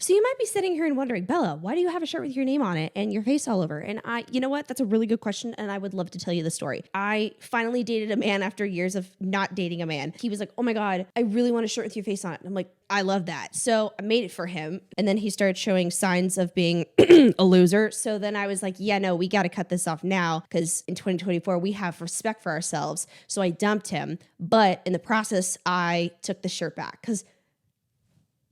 So you might be sitting here and wondering, Bella, why do you have a shirt with your name on it and your face all over? And you know what? That's a really good question. And I would love to tell you the story. I finally dated a man after years of not dating a man. He was like, oh my God, I really want a shirt with your face on it. And I'm like, I love that. So I made it for him. And then he started showing signs of being a loser. So then I was like, yeah, no, we got to cut this off now because in 2024, we have respect for ourselves. So I dumped him. But in the process, I took the shirt back because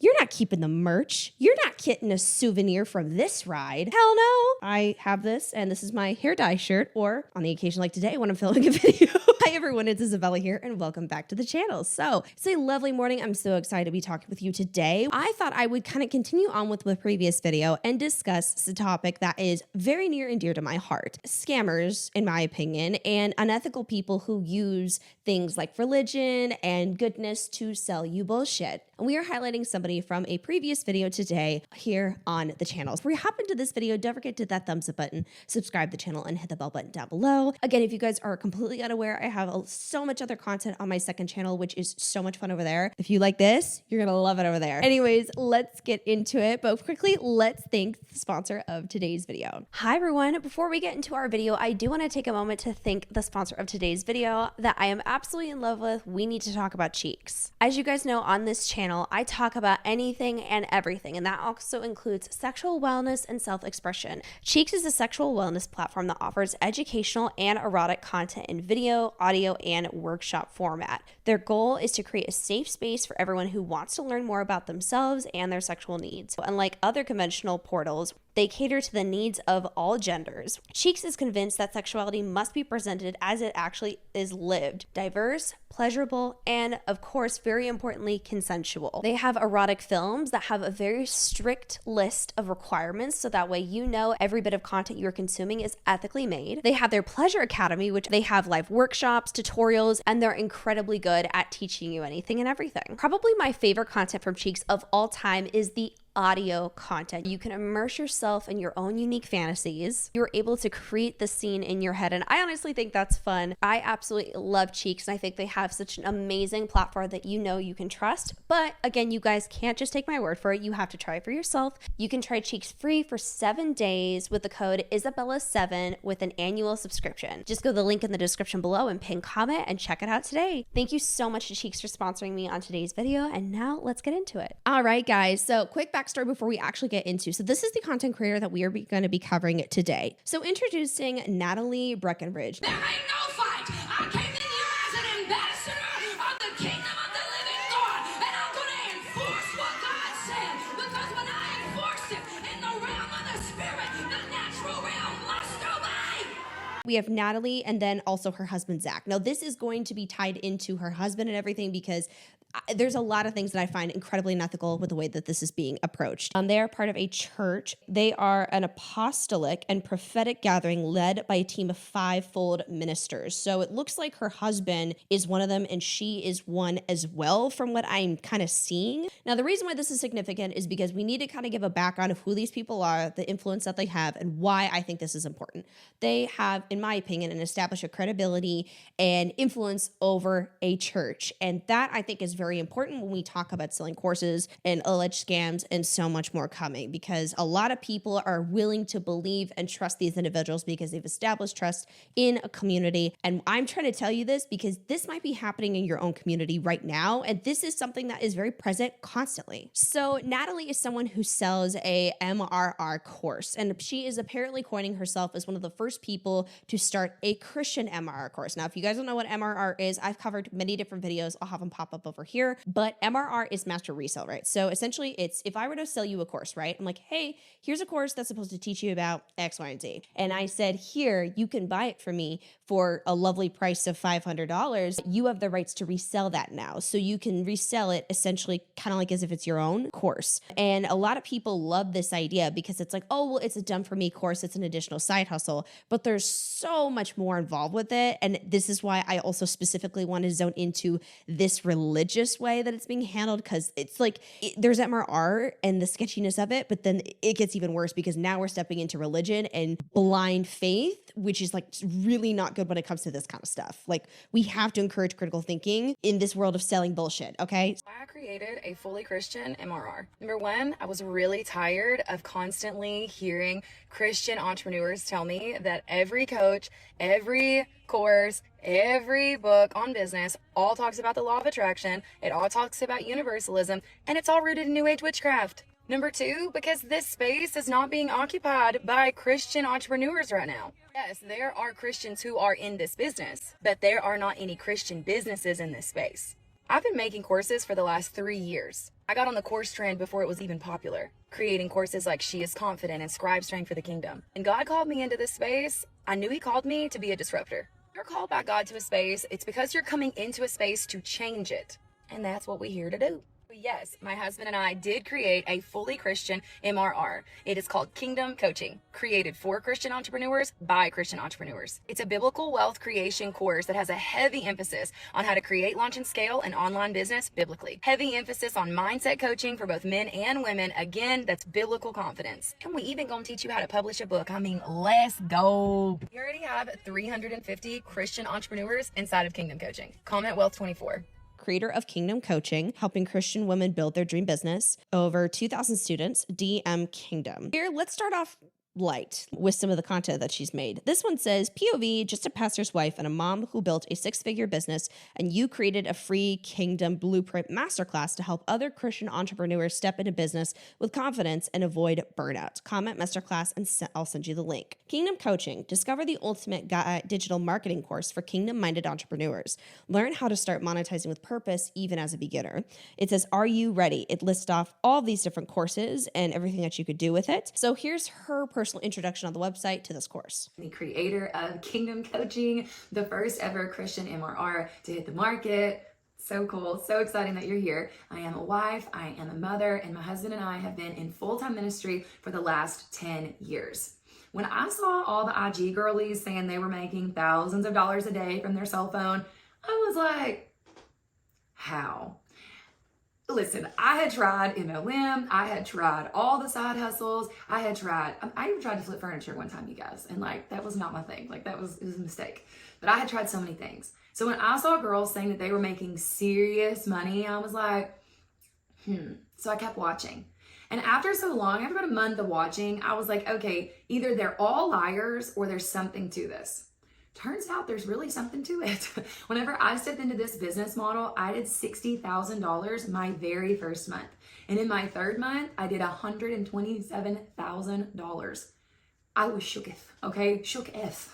you're not keeping the merch. You're not getting a souvenir from this ride. Hell no. I have this, and this is my hair dye shirt, or on the occasion like today when I'm filming a video. Hi everyone, it's Isabella here, and welcome back to the channel. So it's a lovely morning. I'm so excited to be talking with you today. I thought I would kind of continue on with the previous video and discuss a topic that is very near and dear to my heart. Scammers, in my opinion, and unethical people who use things like religion and goodness to sell you bullshit. And we are highlighting somebody from a previous video today here on the channel. If we hop into this video, don't forget to hit that thumbs up button, subscribe to the channel, and hit the bell button down below. Again, if you guys are completely unaware, I have so much other content on my second channel, which is so much fun over there. If you like this, you're gonna love it over there. Anyways, let's get into it. But quickly, let's thank the sponsor of today's video. Hi everyone. Before we get into our video, I do want to take a moment to thank the sponsor of today's video that I am absolutely in love with. We need to talk about Cheeks. As you guys know, on this channel, I talk about anything and everything, and that also includes sexual wellness and self-expression. Cheeks is a sexual wellness platform that offers educational and erotic content in video, audio, and workshop format. Their goal is to create a safe space for everyone who wants to learn more about themselves and their sexual needs. Unlike other conventional portals, they cater to the needs of all genders. Cheeks is convinced that sexuality must be presented as it actually is lived, diverse, pleasurable, and of course, very importantly, consensual. They have erotic films that have a very strict list of requirements, so that way you know every bit of content you're consuming is ethically made. They have their Pleasure Academy, which they have live workshops, tutorials, and they're incredibly good at teaching you anything and everything. Probably my favorite content from Cheeks of all time is the audio content. You can immerse yourself in your own unique fantasies. You're able to create the scene in your head, and I honestly think that's fun. I absolutely love Cheeks, and I think they have such an amazing platform that you know you can trust. But again, you guys can't just take my word for it. You have to try it for yourself. You can try Cheeks free for 7 days with the code Isabella7 with an annual subscription. Just go to the link in the description below and pin comment and check it out today. Thank you so much to Cheeks for sponsoring me on today's video, and now let's get into it. All right, guys, so quick backstory before we actually get into. So this is the content creator that we are going to be covering it today. So introducing Natalie Breckenridge. There ain't no fight. I came in here as an ambassador of the kingdom of the living God, and I'm going to enforce what God said, because when I enforce it in the realm of the spirit, the natural realm must obey. We have Natalie and then also her husband, Zach. Now, this is going to be tied into her husband and everything because there's a lot of things that I find incredibly unethical with the way that this is being approached. They are part of a church. They are an apostolic and prophetic gathering led by a team of 5-fold ministers. So it looks like her husband is one of them and she is one as well from what I'm kind of seeing. Now, the reason why this is significant is because we need to kind of give a background of who these people are, the influence that they have, and why I think this is important. They have, in my opinion, established a credibility and influence over a church. And that I think is very important when we talk about selling courses and alleged scams and so much more coming, because a lot of people are willing to believe and trust these individuals because they've established trust in a community. And I'm trying to tell you this because this might be happening in your own community right now. And this is something that is very present constantly. So Natalie is someone who sells a MRR course, and she is apparently coining herself as one of the first people to start a Christian MRR course. Now, if you guys don't know what MRR is, I've covered many different videos. I'll have them pop up over here. But MRR is master resale, right? So essentially it's, if I were to sell you a course, right? I'm like, hey, here's a course that's supposed to teach you about X, Y, and Z. And I said, here, you can buy it from me for a lovely price of $500. You have the rights to resell that now. So you can resell it essentially kind of like as if it's your own course. And a lot of people love this idea because it's like, oh, well, it's a done for me course. It's an additional side hustle. But there's so much more involved with it. And this is why I also specifically want to zone into this religious way that it's being handled, because it's like there's MRR and the sketchiness of it, but then it gets even worse because now we're stepping into religion and blind faith, which is like really not good when it comes to this kind of stuff. Like, we have to encourage critical thinking in this world of selling bullshit, okay? I created a fully Christian MRR. Number one, I was really tired of constantly hearing Christian entrepreneurs tell me that every coach, every course, every book on business all talks about the law of attraction. It all talks about universalism, and it's all rooted in New Age witchcraft. Number two, because this space is not being occupied by Christian entrepreneurs right now. Yes, there are Christians who are in this business, but there are not any Christian businesses in this space. I've been making courses for the last 3 years. I got on the course trend before it was even popular, creating courses like She is Confident and Scribe Strength for the Kingdom. And God called me into this space. I knew He called me to be a disruptor. You're called by God to a space. It's because you're coming into a space to change it. And that's what we're here to do. Yes, my husband and I did create a fully Christian MRR. It is called Kingdom Coaching, created for Christian entrepreneurs by Christian entrepreneurs. It's a biblical wealth creation course that has a heavy emphasis on how to create, launch, and scale an online business biblically. Heavy emphasis on mindset coaching for both men and women. Again, that's biblical confidence. And we even gonna teach you how to publish a book. I mean, let's go. We already have 350 Christian entrepreneurs inside of Kingdom Coaching. Comment Wealth24. Creator of Kingdom Coaching, helping Christian women build their dream business. Over 2,000 students, DM Kingdom. Here, let's start off light with some of the content that she's made. This one says, POV, just a pastor's wife and a mom who built a 6-figure business, and you created a free Kingdom Blueprint Masterclass to help other Christian entrepreneurs step into business with confidence and avoid burnout. Comment Masterclass and I'll send you the link. Kingdom Coaching, discover the ultimate digital marketing course for kingdom-minded entrepreneurs. Learn how to start monetizing with purpose even as a beginner. It says, are you ready? It lists off all these different courses and everything that you could do with it. So here's her personal introduction on the website to this course. The creator of Kingdom Coaching, the first ever Christian MRR to hit the market. So cool. So exciting that you're here. I am a wife, I am a mother, and my husband and I have been in full-time ministry for the last 10 years. When I saw all the IG girlies saying they were making thousands of dollars a day from their cell phone, I was like, how? Listen, I had tried MLM, I had tried all the side hustles, I even tried to flip furniture one time, you guys, and like, that was not my thing. Like, it was a mistake. But I had tried so many things. So when I saw girls saying that they were making serious money, I was like, So I kept watching. And after so long, after about a month of watching, I was like, okay, either they're all liars or there's something to this. Turns out there's really something to it. Whenever I stepped into this business model, I did $60,000 my very first month. And in my third month, I did $127,000. I was shooketh, okay? Shooketh.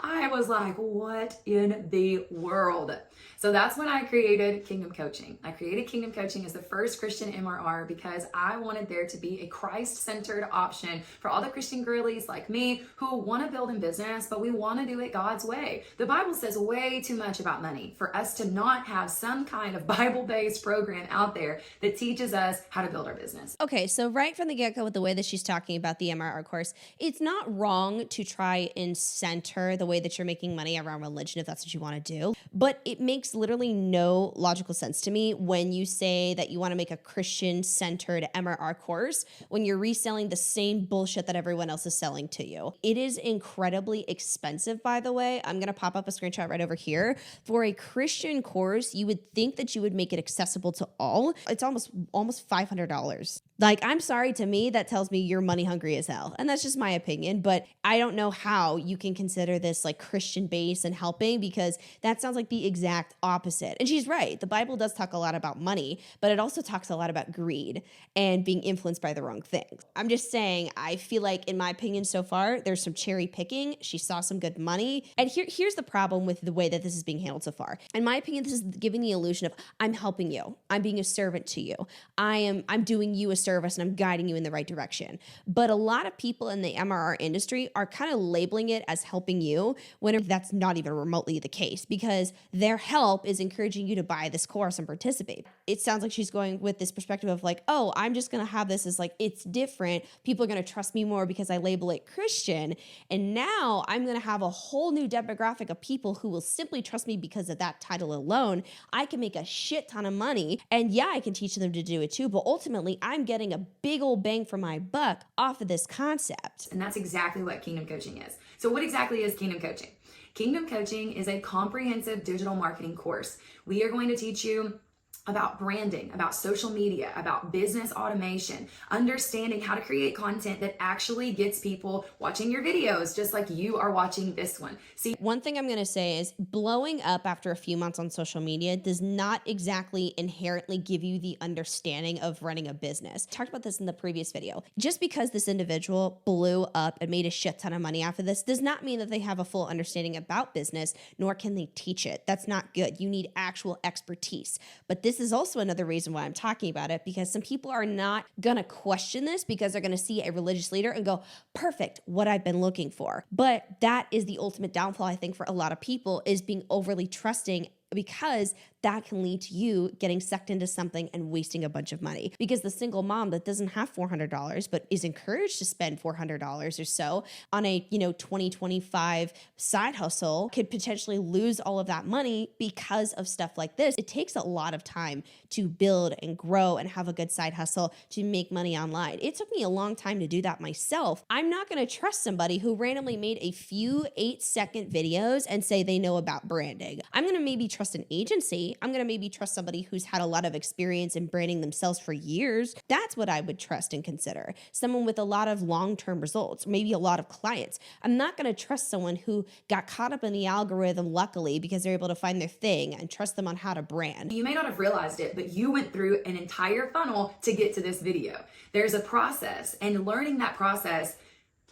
I was like, what in the world? So that's when I created Kingdom Coaching. I created Kingdom Coaching as the first Christian MRR because I wanted there to be a Christ-centered option for all the Christian girlies like me who want to build in business, but we want to do it God's way. The Bible says way too much about money for us to not have some kind of Bible-based program out there that teaches us how to build our business. Okay, so right from the get-go with the way that she's talking about the MRR course, it's not wrong to try and center the way that you're making money around religion if that's what you want to do, but it makes literally no logical sense to me when you say that you want to make a Christian-centered MRR course when you're reselling the same bullshit that everyone else is selling to you. It is incredibly expensive, by the way. I'm going to pop up a screenshot right over here. For a Christian course, you would think that you would make it accessible to all. It's almost $500. Like, I'm sorry, to me, that tells me you're money hungry as hell. And that's just my opinion, but I don't know how you can consider this like Christian base and helping, because that sounds like the exact opposite. And she's right. The Bible does talk a lot about money, but it also talks a lot about greed and being influenced by the wrong things. I'm just saying, I feel like, in my opinion so far, there's some cherry picking. She saw some good money. And here's the problem with the way that this is being handled so far. In my opinion, this is giving the illusion of, I'm helping you. I'm being a servant to you. I'm doing you a service service and I'm guiding you in the right direction. But a lot of people in the MRR industry are kind of labeling it as helping you when that's not even remotely the case, because their help is encouraging you to buy this course and participate. It sounds like she's going with this perspective of like, oh, I'm just going to have this as like, it's different. People are going to trust me more because I label it Christian. And now I'm going to have a whole new demographic of people who will simply trust me because of that title alone. I can make a shit ton of money. And yeah, I can teach them to do it too. But ultimately, I'm getting a big old bang for my buck off of this concept. And that's exactly what Kingdom Coaching is. So what exactly is Kingdom Coaching? Kingdom Coaching is a comprehensive digital marketing course. We are going to teach you about branding, about social media, about business automation, understanding how to create content that actually gets people watching your videos, just like you are watching this one. See, one thing I'm going to say is blowing up after a few months on social media does not exactly inherently give you the understanding of running a business. I talked about this in the previous video. Just because this individual blew up and made a shit ton of money after this does not mean that they have a full understanding about business, nor can they teach it. That's not good. You need actual expertise. But this is also another reason why I'm talking about it, because some people are not going to question this because they're going to see a religious leader and go, perfect, what I've been looking for. But that is the ultimate downfall, I think, for a lot of people, is being overly trusting, because that can lead to you getting sucked into something and wasting a bunch of money. Because the single mom that doesn't have $400 but is encouraged to spend $400 or so on a 2025 side hustle could potentially lose all of that money because of stuff like this. It takes a lot of time to build and grow and have a good side hustle to make money online. It took me a long time to do that myself. I'm not going to trust somebody who randomly made a few 8-second videos and say they know about branding. I'm going to maybe trust an agency. I'm going to maybe trust somebody who's had a lot of experience in branding themselves for years. That's what I would trust and consider. Someone with a lot of long-term results, maybe a lot of clients. I'm not going to trust someone who got caught up in the algorithm, luckily, because they're able to find their thing, and trust them on how to brand. You may not have realized it, but you went through an entire funnel to get to this video. There's a process, and learning that process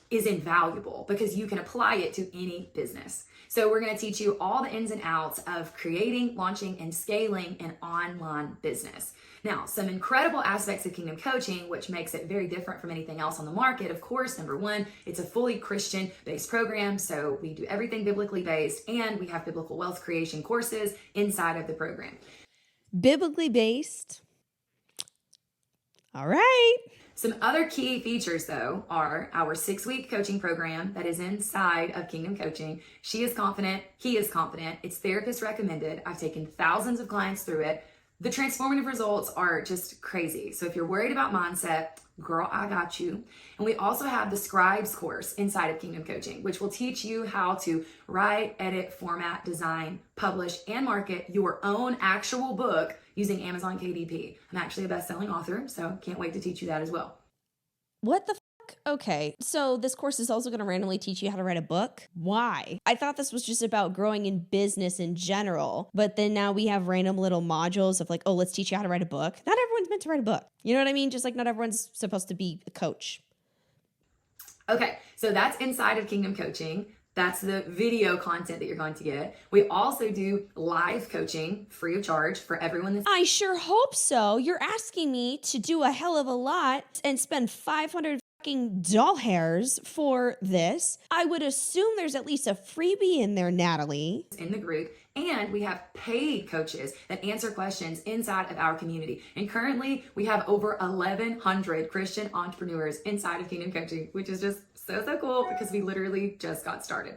is invaluable because you can apply it to any business. So we're going to teach you all the ins and outs of creating, launching, and scaling an online business. Now, some incredible aspects of Kingdom Coaching, which makes it very different from anything else on the market. Of course, number one, it's a fully Christian-based program. So we do everything biblically based, and we have biblical wealth creation courses inside of the program. Biblically based. All right. Some other key features, though, are our 6-week coaching program that is inside of Kingdom Coaching. She is confident. He is confident. It's therapist recommended. I've taken thousands of clients through it. The transformative results are just crazy. So if you're worried about mindset, girl, I got you. And we also have the Scribes course inside of Kingdom Coaching, which will teach you how to write, edit, format, design, publish, and market your own actual book using Amazon KDP. I'm actually a best-selling author, so can't wait to teach you that as well. What the fuck? Okay, so this course is also going to randomly teach you how to write a book? Why? I thought this was just about growing in business in general, but then now we have random little modules of like, oh, let's teach you how to write a book. Not everyone's meant to write a book. You know what I mean? Just like not everyone's supposed to be a coach. Okay, so that's inside of Kingdom Coaching. That's the video content that you're going to get. We also do live coaching free of charge for everyone that's... I sure hope so. You're asking me to do a hell of a lot and spend 500 fucking doll hairs for this. I would assume there's at least a freebie in there, Natalie. In the group. And we have paid coaches that answer questions inside of our community. And currently we have over 1,100 Christian entrepreneurs inside of Kingdom Coaching, which is just so cool because we literally just got started.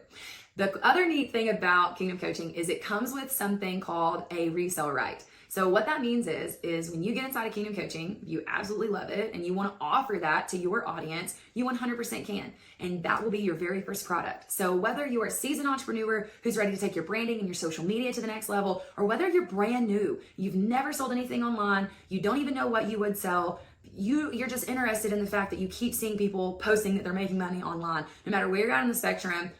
The other neat thing about Kingdom Coaching is it comes with something called a resale right. So what that means is when you get inside of Kingdom Coaching, you absolutely love it and you want to offer that to your audience, you 100% can. And that will be your very first product. So whether you're a seasoned entrepreneur who's ready to take your branding and your social media to the next level, or whether you're brand new, you've never sold anything online, you don't even know what you would sell, you're just interested in the fact that you keep seeing people posting that they're making money online, no matter where you're at on the spectrum.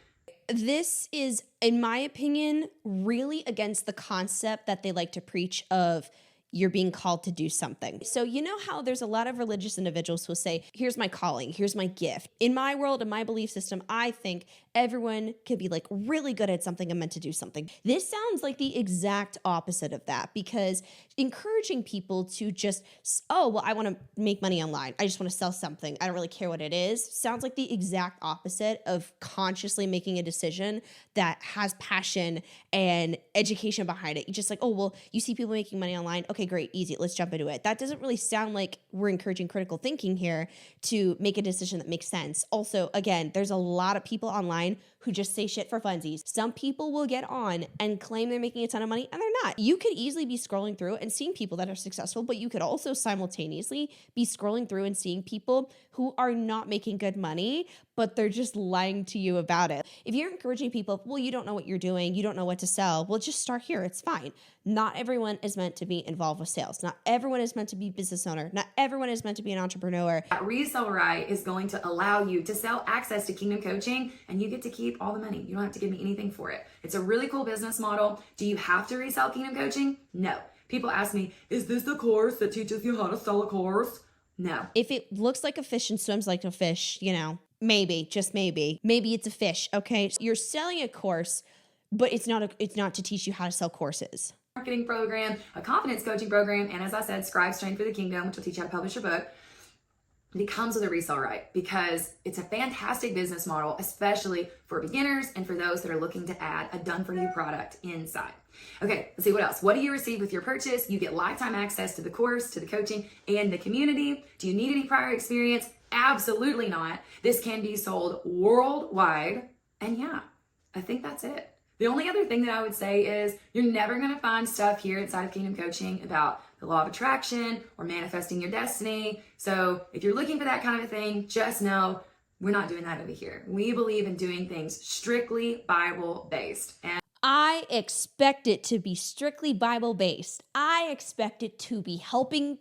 This is, in my opinion, really against the concept that they like to preach of you're being called to do something. So you know how there's a lot of religious individuals who say, here's my calling, here's my gift. In my world, in my belief system, I think everyone can be like really good at something and meant to do something. This sounds like the exact opposite of that, because encouraging people to just, oh, well, I want to make money online, I just want to sell something, I don't really care what it is, sounds like the exact opposite of consciously making a decision that has passion and education behind it. You're just like, oh, well, you see people making money online. Okay, great, easy, let's jump into it. That doesn't really sound like we're encouraging critical thinking here to make a decision that makes sense. Also, again, there's a lot of people online who just say shit for funsies. Some people will get on and claim they're making a ton of money and they're not. You could easily be scrolling through and seeing people that are successful, but you could also simultaneously be scrolling through and seeing people who are not making good money, but they're just lying to you about it. If you're encouraging people, well, you don't know what you're doing, you don't know what to sell, well, just start here, it's fine. Not everyone is meant to be involved with sales. Not everyone is meant to be a business owner. Not everyone is meant to be an entrepreneur. That resale right is going to allow you to sell access to Kingdom Coaching, and you get to keep all the money. You don't have to give me anything for it. It's a really cool business model. Do you have to resell Kingdom Coaching? No. People ask me, is this the course that teaches you how to sell a course? No. If it looks like a fish and swims like a fish, you know, maybe, just maybe it's a fish, okay? You're selling a course, but it's not to teach you how to sell courses. Marketing program, a confidence coaching program, and as I said, Scribes Trained for the Kingdom, which will teach you how to publish a book. It comes with a resale right because it's a fantastic business model, especially for beginners and for those that are looking to add a done-for-you product inside. Okay, let's see what else. What do you receive with your purchase? You get lifetime access to the course, to the coaching, and the community. Do you need any prior experience? Absolutely not. This can be sold worldwide. And yeah, I think that's it. The only other thing that I would say is you're never going to find stuff here inside of Kingdom Coaching about the law of attraction or manifesting your destiny. So if you're looking for that kind of a thing, just know we're not doing that over here. We believe in doing things strictly Bible-based. And I expect it to be strictly Bible-based. I expect it to be helping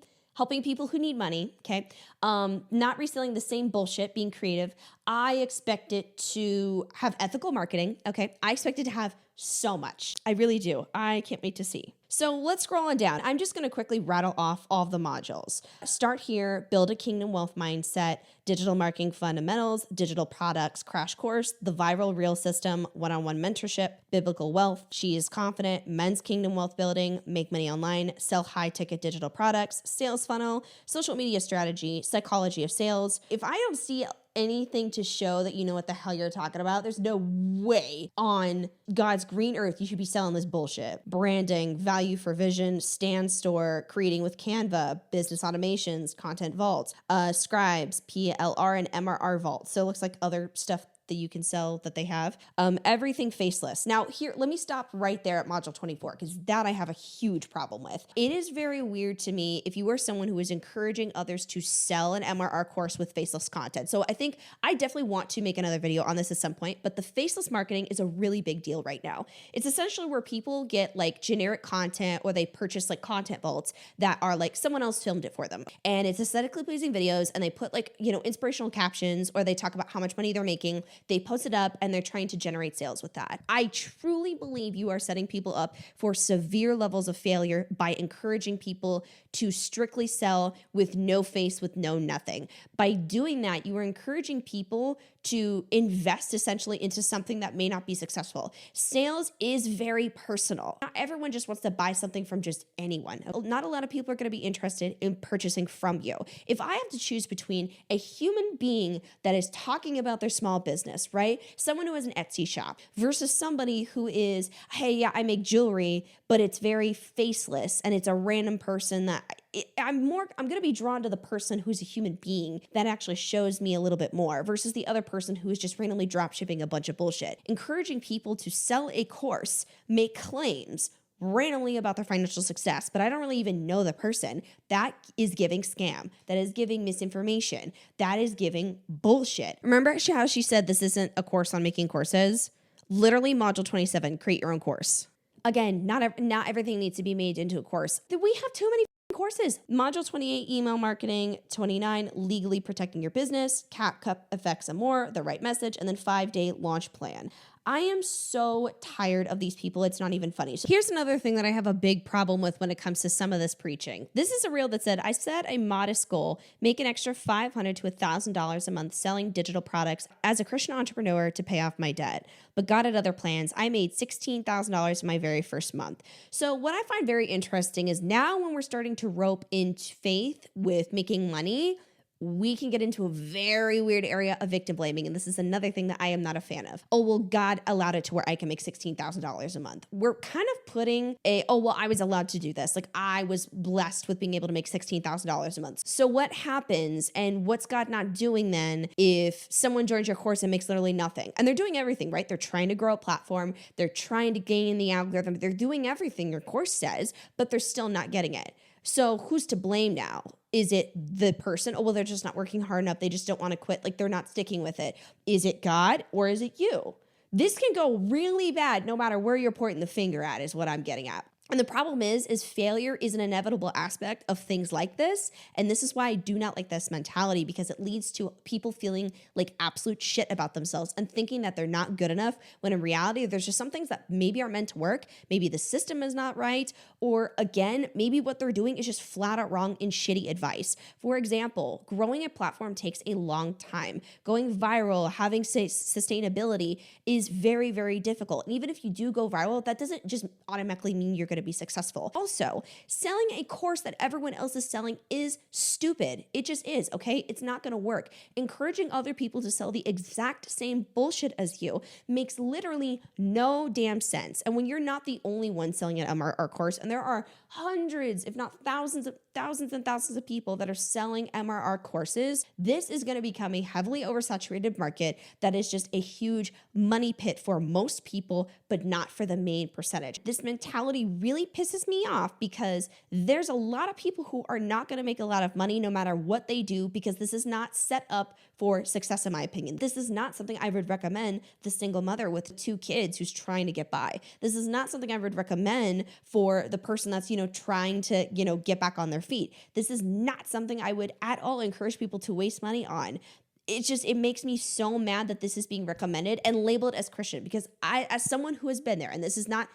people who need money, okay? Not reselling the same bullshit, being creative. I expect it to have ethical marketing, okay? I expect it to have so much. I really do. I can't wait to see. So let's scroll on down. I'm just going to quickly rattle off all of the modules. Start here, build a kingdom wealth mindset, digital marketing fundamentals, digital products crash course, the viral reel system, one-on-one mentorship, biblical wealth, she is confident, men's kingdom wealth building, make money online, sell high ticket digital products, sales funnel, social media strategy, psychology of sales. If I don't see anything to show that you know what the hell you're talking about, there's no way on God's green earth you should be selling this bullshit. Branding, value for vision, stand store, creating with Canva, business automations, content vaults, scribes, PLR and MRR vault. So it looks like other stuff that you can sell that they have. Everything faceless. Now here, let me stop right there at module 24 because that I have a huge problem with. It is very weird to me if you are someone who is encouraging others to sell an MRR course with faceless content. So I think I definitely want to make another video on this at some point, but the faceless marketing is a really big deal right now. It's essentially where people get like generic content or they purchase like content vaults that are like someone else filmed it for them. And it's aesthetically pleasing videos and they put like, you know, inspirational captions or they talk about how much money they're making. They post it up and they're trying to generate sales with that. I truly believe you are setting people up for severe levels of failure by encouraging people to strictly sell with no face, with no nothing. By doing that, you are encouraging people to invest essentially into something that may not be successful. Sales is very personal. Not everyone just wants to buy something from just anyone. Not a lot of people are going to be interested in purchasing from you. If I have to choose between a human being that is talking about their small business, right? Someone who has an Etsy shop versus somebody who is, hey, yeah, I make jewelry, but it's very faceless and it's a random person that I'm going to be drawn to the person who's a human being that actually shows me a little bit more versus the other person who is just randomly drop shipping a bunch of bullshit. Encouraging people to sell a course, make claims randomly about their financial success, but I don't really even know the person. That is giving scam. That is giving misinformation. That is giving bullshit. Remember how she said this isn't a course on making courses? Literally module 27, create your own course. Again, not everything needs to be made into a course. We have too many courses. Module 28, email marketing, 29, legally protecting your business, CapCut effects and more, the right message, and then 5-day launch plan. I am so tired of these people. It's not even funny. So here's another thing that I have a big problem with when it comes to some of this preaching. This is a reel that said, I set a modest goal, make an extra $500 to $1,000 a month selling digital products as a Christian entrepreneur to pay off my debt. But God had other plans. I made $16,000 in my very first month. So what I find very interesting is now when we're starting to rope into faith with making money, we can get into a very weird area of victim blaming. And this is another thing that I am not a fan of. Oh, well, God allowed it to where I can make $16,000 a month. We're kind of putting I was allowed to do this. Like I was blessed with being able to make $16,000 a month. So what happens and what's God not doing then if someone joins your course and makes literally nothing? And they're doing everything, right? They're trying to grow a platform. They're trying to gain the algorithm. They're doing everything your course says, but they're still not getting it. So who's to blame now? Is it the person? Oh, well, they're just not working hard enough. They just don't want to quit. Like they're not sticking with it. Is it God or is it you? This can go really bad no matter where you're pointing the finger at is what I'm getting at. And the problem is failure is an inevitable aspect of things like this. And this is why I do not like this mentality, because it leads to people feeling like absolute shit about themselves and thinking that they're not good enough, when in reality, there's just some things that maybe are meant to work. Maybe the system is not right. Or again, maybe what they're doing is just flat out wrong in shitty advice. For example, growing a platform takes a long time. Going viral, having sustainability is very, very difficult. And even if you do go viral, that doesn't just automatically mean you're going to be successful. Also, selling a course that everyone else is selling is stupid. It just is, okay? It's not going to work. Encouraging other people to sell the exact same bullshit as you makes literally no damn sense. And when you're not the only one selling an MRR course, and there are hundreds, if not thousands and thousands of people that are selling MRR courses, this is going to become a heavily oversaturated market that is just a huge money pit for most people, but not for the main percentage. This mentality really pisses me off because there's a lot of people who are not going to make a lot of money no matter what they do, because this is not set up for success, in my opinion. This is not something I would recommend the single mother with 2 kids who's trying to get by. This is not something I would recommend for the person that's, trying to, get back on their feet. This is not something I would at all encourage people to waste money on. It makes me so mad that this is being recommended and labeled as Christian, because as someone who has been there, and this is not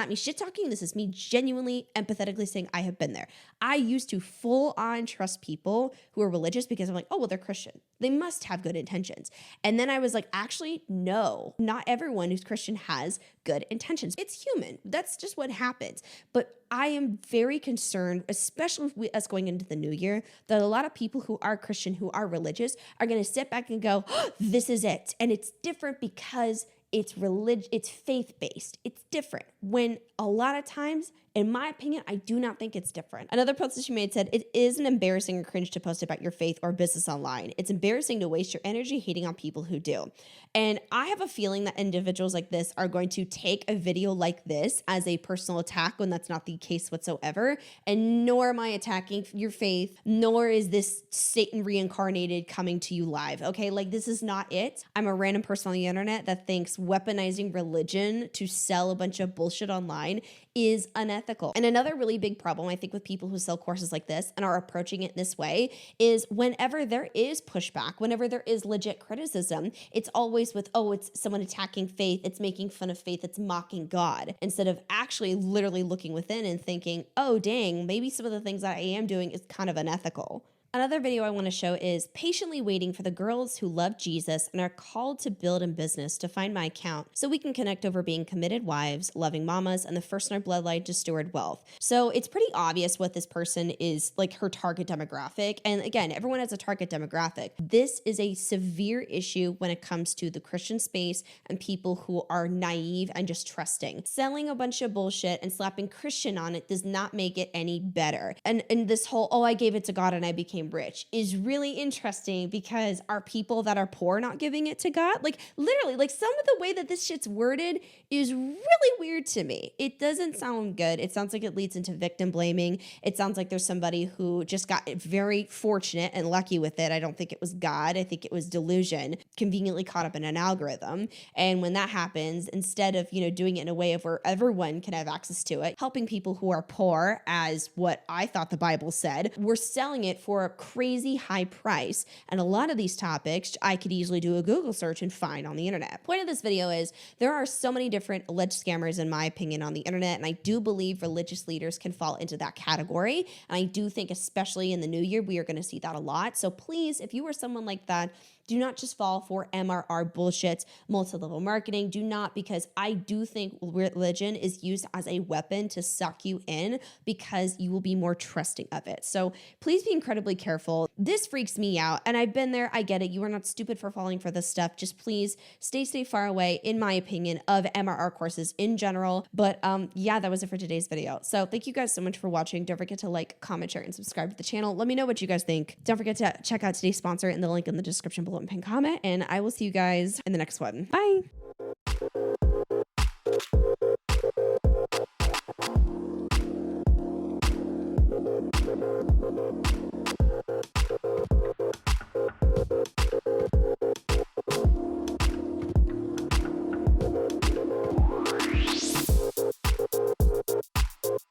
me shit talking, this is me genuinely empathetically saying I have been there. I used to full on trust people who are religious because I'm like, oh, well, they're Christian. They must have good intentions. And then I was like, actually, no, not everyone who's Christian has good intentions. It's human. That's just what happens. But I am very concerned, especially with us going into the new year, that a lot of people who are Christian, who are religious, are going to sit back and go, oh, this is it. And it's different because it's faith-based. It's different. When a lot of times, in my opinion, I do not think it's different. Another post that she made said, it isn't embarrassing or cringe to post about your faith or business online. It's embarrassing to waste your energy hating on people who do. And I have a feeling that individuals like this are going to take a video like this as a personal attack when that's not the case whatsoever. And nor am I attacking your faith, nor is this Satan reincarnated coming to you live. Okay, like this is not it. I'm a random person on the internet that thinks weaponizing religion to sell a bunch of bullshit online is unethical. And another really big problem, I think, with people who sell courses like this and are approaching it this way is whenever there is pushback, whenever there is legit criticism, it's always with, oh, it's someone attacking faith, it's making fun of faith, it's mocking God, instead of actually literally looking within and thinking, oh, dang, maybe some of the things that I am doing is kind of unethical. Another video I want to show is patiently waiting for the girls who love Jesus and are called to build a business to find my account so we can connect over being committed wives, loving mamas, and the first in our bloodline to steward wealth. So it's pretty obvious what this person is, like her target demographic. And again, everyone has a target demographic. This is a severe issue when it comes to the Christian space and people who are naive and just trusting. Selling a bunch of bullshit and slapping Christian on it does not make it any better. And this whole, oh, I gave it to God and I became rich is really interesting, because are people that are poor not giving it to God? Like literally, like some of the way that this shit's worded is really weird to me. It doesn't sound good. It sounds like it leads into victim blaming. It sounds like there's somebody who just got very fortunate and lucky with it. I don't think it was God. I think it was delusion, conveniently caught up in an algorithm. And when that happens, instead of, doing it in a way of where everyone can have access to it, helping people who are poor as what I thought the Bible said, we're selling it for a crazy high price. And a lot of these topics I could easily do a Google search and find on the internet. Point of this video is there are so many different alleged scammers, in my opinion, on the internet. And I do believe religious leaders can fall into that category. And I do think, especially in the new year, we are going to see that a lot. So please, if you are someone like that, do not just fall for MRR bullshit, multi-level marketing. Do not, because I do think religion is used as a weapon to suck you in because you will be more trusting of it. So please be incredibly careful. This freaks me out, and I've been there. I get it. You are not stupid for falling for this stuff. Just please stay far away, in my opinion, of MRR courses in general. But yeah, that was it for today's video. So thank you guys so much for watching. Don't forget to like, comment, share, and subscribe to the channel. Let me know what you guys think. Don't forget to check out today's sponsor in the link in the description below and pin comment, and I will see you guys in the next one. Bye.